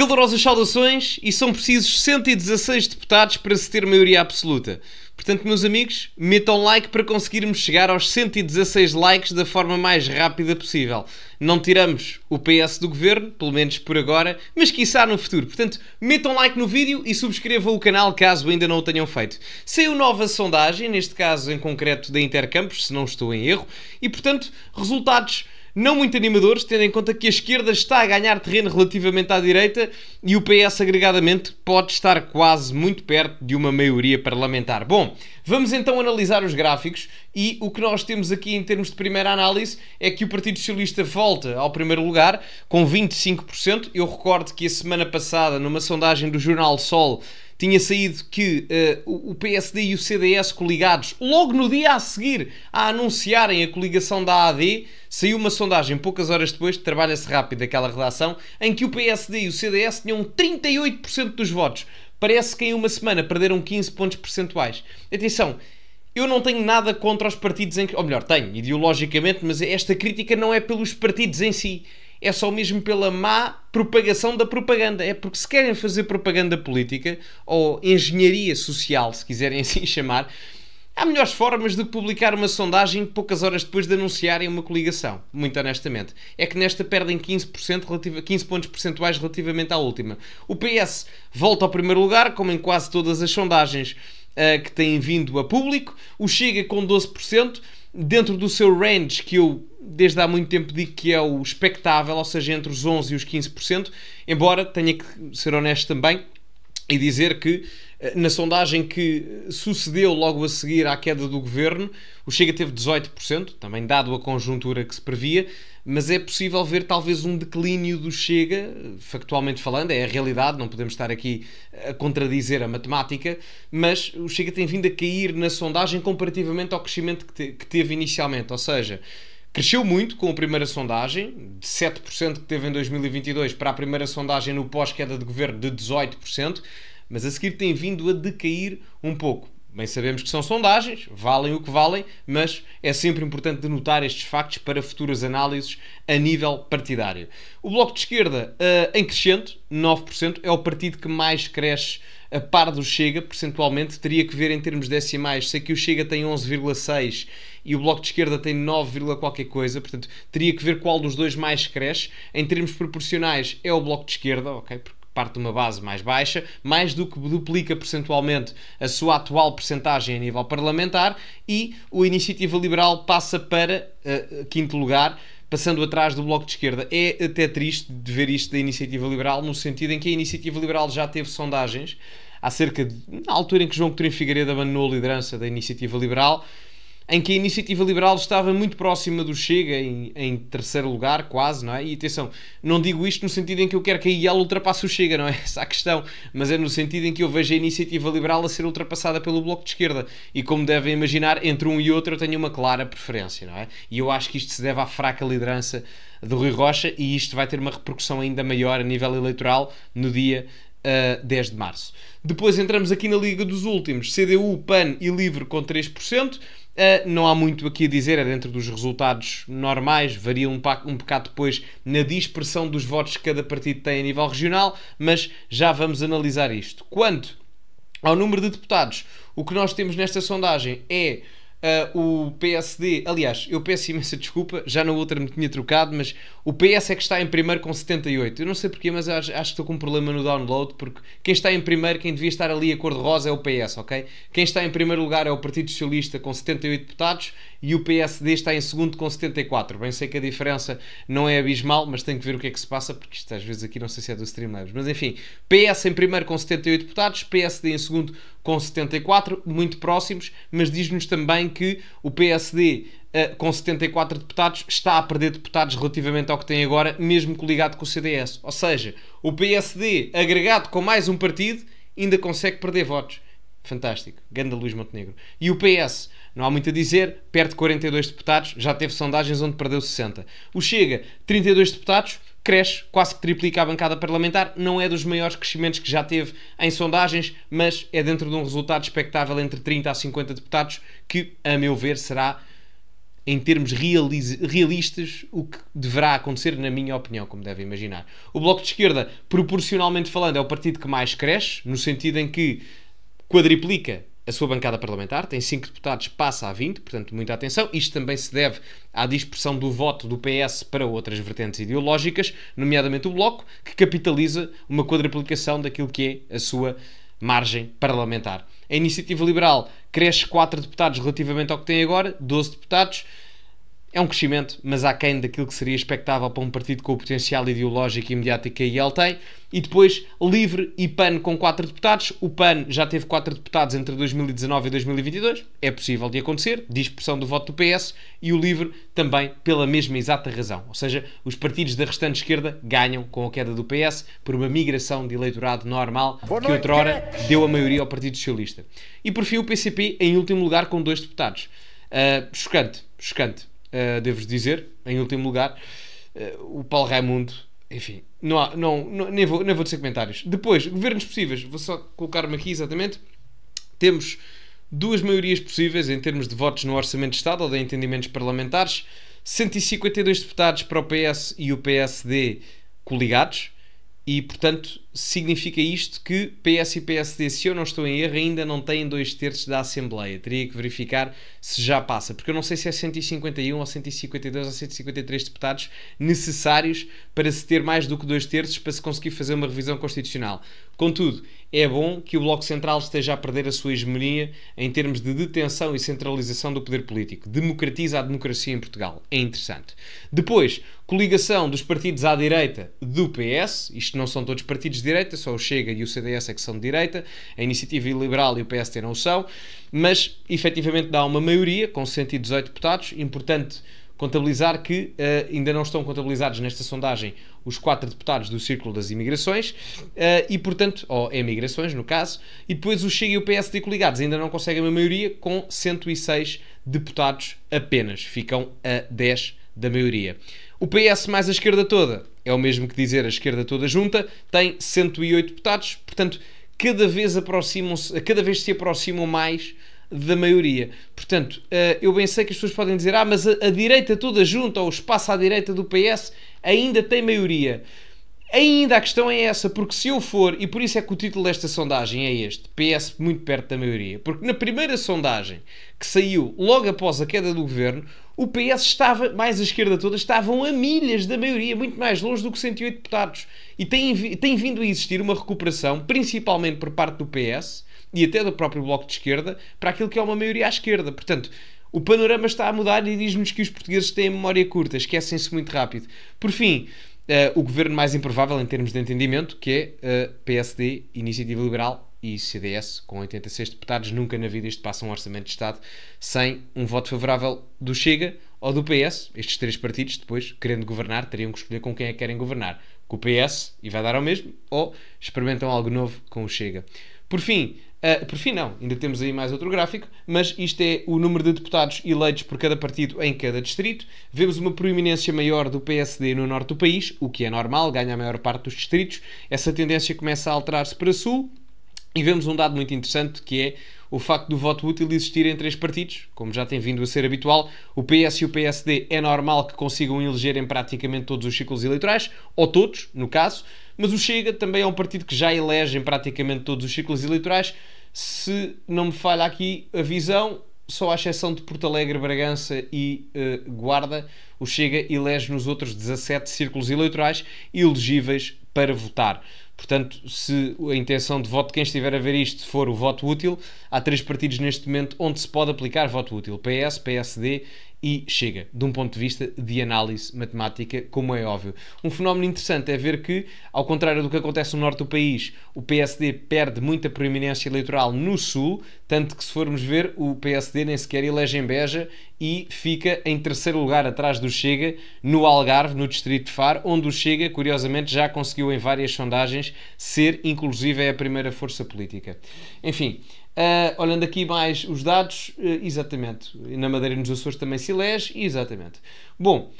Calorosas saudações, e são precisos 116 deputados para se ter maioria absoluta. Portanto, meus amigos, metam like para conseguirmos chegar aos 116 likes da forma mais rápida possível. Não tiramos o PS do governo, pelo menos por agora, mas quiçá no futuro. Portanto, metam like no vídeo e subscrevam o canal caso ainda não o tenham feito. Saiu nova sondagem, neste caso em concreto da Intercampos, se não estou em erro, e portanto, resultados não muito animadores, tendo em conta que a esquerda está a ganhar terreno relativamente à direita e o PS agregadamente pode estar quase muito perto de uma maioria parlamentar. Bom, vamos então analisar os gráficos e o que nós temos aqui em termos de primeira análise é que o Partido Socialista volta ao primeiro lugar com 25%. Eu recordo que a semana passada, numa sondagem do jornal Sol, tinha saído que o PSD e o CDS coligados, logo no dia a seguir a anunciarem a coligação da AD, saiu uma sondagem poucas horas depois, trabalha-se rápido aquela redação, em que o PSD e o CDS tinham 38% dos votos. Parece que em uma semana perderam 15 pontos percentuais. Atenção, eu não tenho nada contra os partidos em que... Ou melhor, tenho, ideologicamente, mas esta crítica não é pelos partidos em si. É só mesmo pela má propagação da propaganda. É porque se querem fazer propaganda política, ou engenharia social, se quiserem assim chamar, há melhores formas do que publicar uma sondagem poucas horas depois de anunciarem uma coligação. Muito honestamente. É que nesta perdem 15 pontos percentuais relativamente à última. O PS volta ao primeiro lugar, como em quase todas as sondagens que têm vindo a público. O Chega com 12%, dentro do seu range, que eu desde há muito tempo digo que é o expectável, ou seja, entre os 11% e os 15%, embora tenha que ser honesto também e dizer que na sondagem que sucedeu logo a seguir à queda do governo, o Chega teve 18%, também dado a conjuntura que se previa, mas é possível ver talvez um declínio do Chega, factualmente falando, é a realidade, não podemos estar aqui a contradizer a matemática, mas o Chega tem vindo a cair na sondagem comparativamente ao crescimento que teve inicialmente, ou seja, cresceu muito com a primeira sondagem, de 7% que teve em 2022 para a primeira sondagem no pós-queda de governo de 18%, mas a seguir tem vindo a decair um pouco. Bem sabemos que são sondagens, valem o que valem, mas é sempre importante denotar estes factos para futuras análises a nível partidário. O Bloco de Esquerda em crescente, 9%, é o partido que mais cresce a par do Chega, percentualmente. Teria que ver em termos decimais, sei que o Chega tem 11,6% e o Bloco de Esquerda tem 9, qualquer coisa, portanto teria que ver qual dos dois mais cresce. Em termos proporcionais é o Bloco de Esquerda, ok? Porque parte de uma base mais baixa, mais do que duplica percentualmente a sua atual percentagem a nível parlamentar, e o Iniciativa Liberal passa para quinto lugar, passando atrás do Bloco de Esquerda. É até triste de ver isto da Iniciativa Liberal, no sentido em que a Iniciativa Liberal já teve sondagens na altura em que João Coutinho Figueiredo abandonou a liderança da Iniciativa Liberal, em que a Iniciativa Liberal estava muito próxima do Chega, em terceiro lugar, quase, não é? E atenção, não digo isto no sentido em que eu quero que a IEL ultrapasse o Chega, não é essa a questão, mas é no sentido em que eu vejo a Iniciativa Liberal a ser ultrapassada pelo Bloco de Esquerda, e como devem imaginar, entre um e outro eu tenho uma clara preferência, não é? E eu acho que isto se deve à fraca liderança de Rui Rocha, e isto vai ter uma repercussão ainda maior a nível eleitoral no dia 10 de março. Depois entramos aqui na Liga dos Últimos, CDU, PAN e LIVRE com 3%. Não há muito aqui a dizer, é dentro dos resultados normais, varia um bocado depois na dispersão dos votos que cada partido tem a nível regional, mas já vamos analisar isto. Quanto ao número de deputados, o que nós temos nesta sondagem é o PSD, aliás, eu peço imensa desculpa, já na outra me tinha trocado, mas o PS é que está em primeiro com 78. Eu não sei porquê, mas acho que estou com um problema no download, porque quem está em primeiro, quem devia estar ali a cor-de-rosa é o PS, ok? Quem está em primeiro lugar é o Partido Socialista com 78 deputados e o PSD está em segundo com 74. Bem, sei que a diferença não é abismal, mas tenho que ver o que é que se passa, porque isto às vezes aqui não sei se é do Streamlabs. Mas enfim, PS em primeiro com 78 deputados, PSD em segundo com 74, muito próximos, mas diz-nos também que o PSD com 74 deputados está a perder deputados relativamente ao que tem agora, mesmo coligado com o CDS. Ou seja, o PSD agregado com mais um partido ainda consegue perder votos. Fantástico. Ganda Luís Montenegro. E o PS, não há muito a dizer, perde 42 deputados, já teve sondagens onde perdeu 60. O Chega, 32 deputados, cresce, quase que triplica a bancada parlamentar, não é dos maiores crescimentos que já teve em sondagens, mas é dentro de um resultado expectável entre 30 a 50 deputados, que, a meu ver, será em termos realistas, o que deverá acontecer, na minha opinião, como devem imaginar. O Bloco de Esquerda, proporcionalmente falando, é o partido que mais cresce, no sentido em que quadriplica a sua bancada parlamentar, tem 5 deputados, passa a 20, portanto, muita atenção. Isto também se deve à dispersão do voto do PS para outras vertentes ideológicas, nomeadamente o Bloco, que capitaliza uma quadriplicação daquilo que é a sua margem parlamentar. A Iniciativa Liberal cresce 4 deputados relativamente ao que tem agora, 12 deputados. É um crescimento, mas aquém daquilo que seria expectável para um partido com o potencial ideológico e mediático que ele tem. E depois, Livre e PAN com 4 deputados. O PAN já teve 4 deputados entre 2019 e 2022. É possível de acontecer, dispersão do voto do PS. E o Livre também pela mesma exata razão. Ou seja, os partidos da restante esquerda ganham com a queda do PS por uma migração de eleitorado normal que outrora deu a maioria ao Partido Socialista. E por fim, o PCP em último lugar com 2 deputados. Chocante. Devo-vos dizer, em último lugar, o Paulo Raimundo, enfim, nem vou dizer comentários. Depois, governos possíveis, vou só colocar-me aqui exatamente. Temos 2 maiorias possíveis em termos de votos no Orçamento de Estado ou de entendimentos parlamentares, 152 deputados para o PS e o PSD coligados. E, portanto, significa isto que PS e PSD, se eu não estou em erro, ainda não têm 2/3 da Assembleia. Teria que verificar se já passa, porque eu não sei se é 151 ou 152 ou 153 deputados necessários para se ter mais do que 2/3 para se conseguir fazer uma revisão constitucional. Contudo, é bom que o Bloco Central esteja a perder a sua hegemonia em termos de detenção e centralização do poder político. Democratiza a democracia em Portugal. É interessante. Depois, coligação dos partidos à direita do PS. Isto não são todos partidos de direita, só o Chega e o CDS é que são de direita. A Iniciativa Liberal e o PSD não são. Mas, efetivamente, dá uma maioria, com 118 deputados. Importante contabilizar que ainda não estão contabilizados nesta sondagem os 4 deputados do Círculo das Imigrações e, portanto, ou emigrações, no caso, e depois o Chega e o PSD coligados ainda não conseguem uma maioria com 106 deputados apenas. Ficam a 10 da maioria. O PS mais a esquerda toda, é o mesmo que dizer a esquerda toda junta, tem 108 deputados, portanto, cada vez se aproximam mais da maioria. Portanto, eu bem sei que as pessoas podem dizer mas a direita toda junta, ou o espaço à direita do PS, ainda tem maioria. Ainda a questão é essa, porque se eu for, e por isso é que o título desta sondagem é este, PS muito perto da maioria, porque na primeira sondagem que saiu logo após a queda do governo, o PS estava, mais a esquerda toda, estavam a milhas da maioria, muito mais longe do que 108 deputados. E tem vindo a existir uma recuperação, principalmente por parte do PS, e até do próprio Bloco de Esquerda, para aquilo que é uma maioria à esquerda. Portanto, o panorama está a mudar e diz-nos que os portugueses têm memória curta, esquecem-se muito rápido. Por fim, o governo mais improvável em termos de entendimento, que é PSD, Iniciativa Liberal e CDS, com 86 deputados. Nunca na vida isto passa um orçamento de Estado sem um voto favorável do Chega ou do PS. Estes 3 partidos, depois, querendo governar, teriam que escolher com quem é que querem governar. Com o PS, e vai dar ao mesmo, ou experimentam algo novo com o Chega. Por fim, não, ainda temos aí mais outro gráfico, mas isto é o número de deputados eleitos por cada partido em cada distrito. Vemos uma proeminência maior do PSD no norte do país, o que é normal, ganha a maior parte dos distritos. Essa tendência começa a alterar-se para sul. E vemos um dado muito interessante, que é o facto do voto útil existir em 3 partidos, como já tem vindo a ser habitual. O PS e o PSD é normal que consigam eleger em praticamente todos os ciclos eleitorais, ou todos, no caso, mas o Chega também é um partido que já elege em praticamente todos os ciclos eleitorais. Se não me falha aqui a visão, só à exceção de Porto Alegre, Bragança e Guarda, o Chega elege nos outros 17 círculos eleitorais elegíveis para votar. Portanto, se a intenção de voto de quem estiver a ver isto for o voto útil, há 3 partidos neste momento onde se pode aplicar voto útil: PS, PSD e Chega, de um ponto de vista de análise matemática, como é óbvio. Um fenómeno interessante é ver que, ao contrário do que acontece no norte do país, o PSD perde muita proeminência eleitoral no sul, tanto que, se formos ver, o PSD nem sequer elege em Beja e fica em 3º lugar atrás do Chega no Algarve, no distrito de Faro, onde o Chega, curiosamente, já conseguiu em várias sondagens ser, inclusive, a primeira força política. Enfim, olhando aqui mais os dados, exatamente, na Madeira e nos Açores também se elege, exatamente. Bom,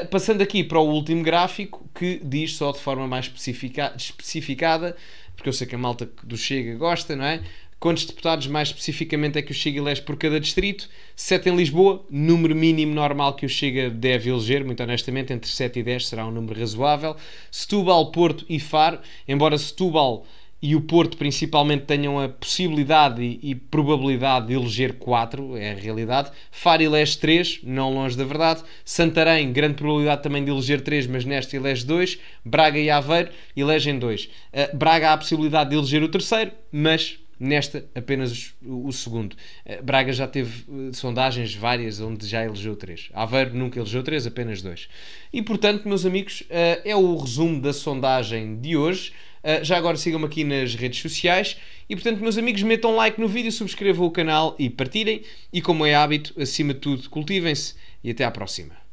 passando aqui para o último gráfico, que diz só de forma mais especificada, porque eu sei que a malta do Chega gosta, não é? Quantos deputados, mais especificamente, é que o Chega elege por cada distrito? 7 em Lisboa, número mínimo normal que o Chega deve eleger, muito honestamente, entre 7 e 10 será um número razoável. Setúbal, Porto e Faro, embora Setúbal e o Porto principalmente tenham a possibilidade e probabilidade de eleger 4, é a realidade. Faro elege 3, não longe da verdade. Santarém, grande probabilidade também de eleger 3, mas nesta elege 2. Braga e Aveiro elegem 2. Braga há a possibilidade de eleger o terceiro, mas nesta apenas o segundo. Braga já teve sondagens várias onde já elegeu 3. Aveiro nunca elegeu 3, apenas 2. E portanto, meus amigos, é o resumo da sondagem de hoje. Já agora sigam-me aqui nas redes sociais e, portanto, meus amigos, metam like no vídeo, subscrevam o canal e partilhem. E, como é hábito, acima de tudo, cultivem-se e até à próxima.